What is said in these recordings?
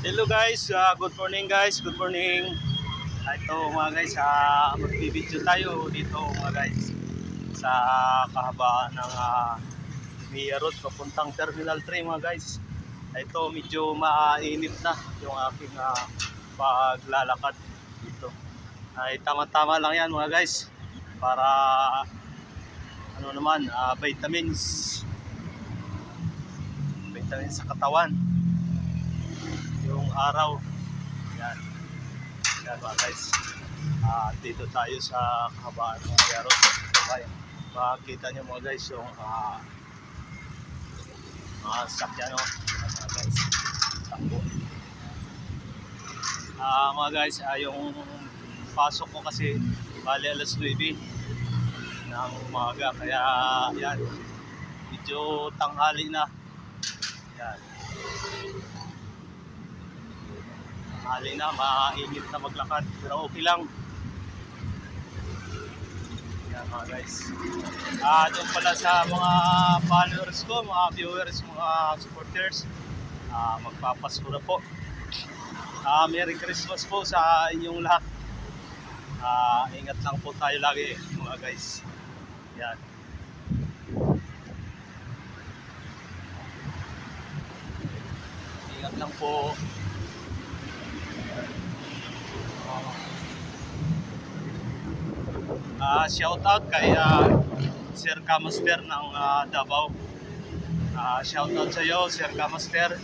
Hello guys, good morning guys, good morning. Ito mga guys, magbibideo tayo dito mga guys sa kahabaan ng Mia Road papuntang Terminal 3 mga guys. Ito medyo mainit na yung aking paglalakad dito. Ay tama-tama lang yan mga guys para vitamins sa katawan yung araw. Yan. Yan mga guys. Dito tayo sa kahabaan ng Mia Road. Makikita nyo mga guys yung mga sakyan mga guys. Takbo. Mga guys, yung pasok ko kasi bali alas 9 ng umaga kaya yan medyo tanghali na yan. Tanghali na, mainit na maglakad pero okay lang yan mga guys. Doon pala sa mga followers ko, mga viewers, mga supporters, magpapasko na po. Merry Christmas po sa inyong lahat. Ingat lang po tayo lagi mga guys. Yan. Ingat lang po. Shout out kay Sir Kamaster ng Davao. Shout out sa iyo Sir Kamaster.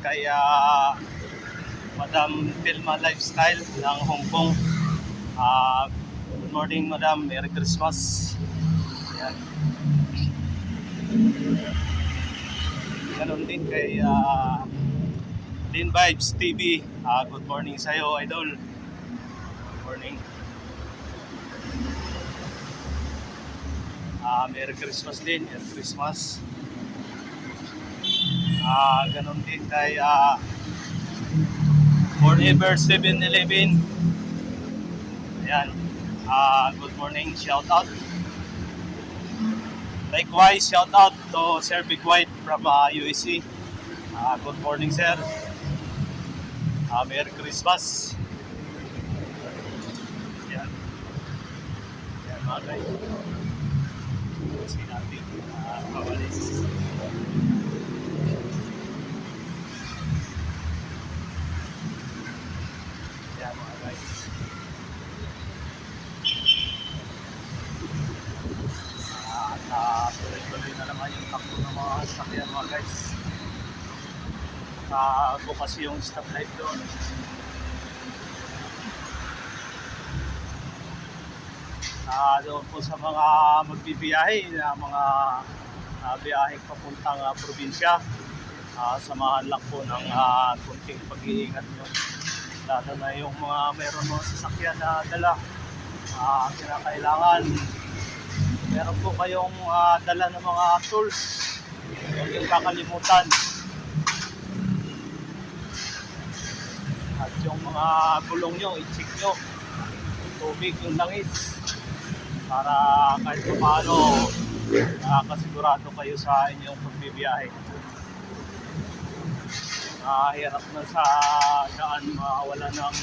Kay Madam Pilma Lifestyle ng Hong Kong. Good morning Madam, Merry Christmas. Yan. Ganon din kay Lin Vibes TV. Good morning sa iyo idol. Good morning. Merry Christmas din, Merry Christmas. Ganon din kay Forever 7-Eleven. Ayan. Good morning, shout out. Likewise, shout out to Sir Big White from USC. Good morning, sir. Merry Christmas. Ayan. Ayan mga guys. Kasi natin kawalis. Ayan mga guys. Tuloy-tuloy na naman yung takbo ng mga sakyan mga guys. Bukas yung stoplight doon. Doon po sa mga magbibiyahe na mga biyaheng papuntang probinsya, samahan lang po ng kunting pag-iingat nyo. Lalo na yung mga mayroon mga sasakyan na dala. Kinakailangan meron po kayong dala ng mga tools. Huwag yung kakalimutan. At yung mga gulong nyo, i-check nyo. Tubig, yung langis. Para kahit paano nakasigurado kayo sa inyong pagbibiyahe. Hirap na sa daan mawala ng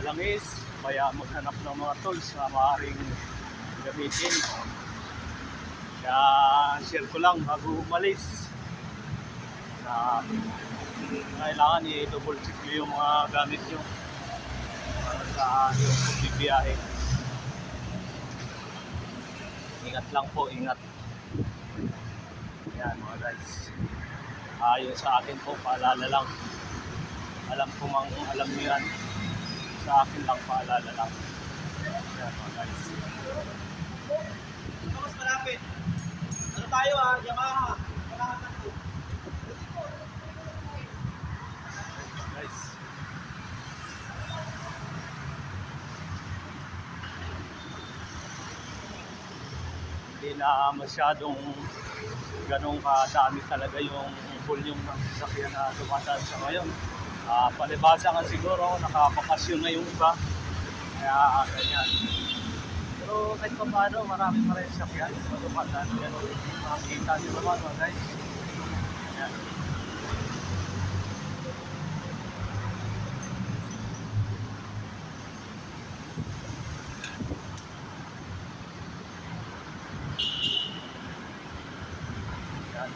langis. Kaya maghanap ng mga tools na maaaring gamitin. Kaya share ko lang bago umalis na kailangan i-double check nyo yung mga gamit nyo para sa yung pagbibiyahe. Ingat lang po, ingat. Yan mga guys. Yung sa akin po, paalala lang. Alam ko mang alam nyo yan. Sa akin lang, paalala lang. Yan mga guys. Mas malapit. Ano tayo Yamaha. Yamaha tayo. Guys. Hindi na masyadong ganong kadami talaga yung volume ng sasakyan na dumadaan sa ngayon. Palibasa nga siguro, nakapakasyon na yung iba. Kaya ganyan. Pero kahit pa paano, marami pa rin sasakyan. Dumadaan yan. Makikita nyo naman mga guys. Ayan.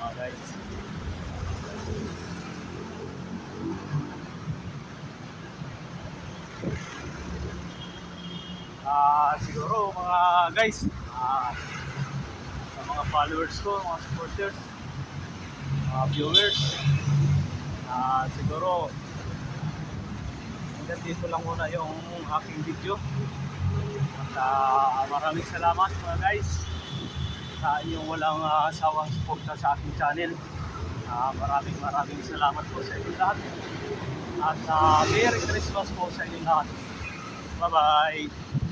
mga guys. Siguro mga guys, sa mga followers ko, mga supporters, mga viewers, siguro hanggang dito lang muna yung aking video. At maraming salamat mga guys sa inyong walang sawang suporta sa aking channel. Maraming salamat po sa inyong lahat. At Merry Christmas po sa inyong lahat. Bye bye!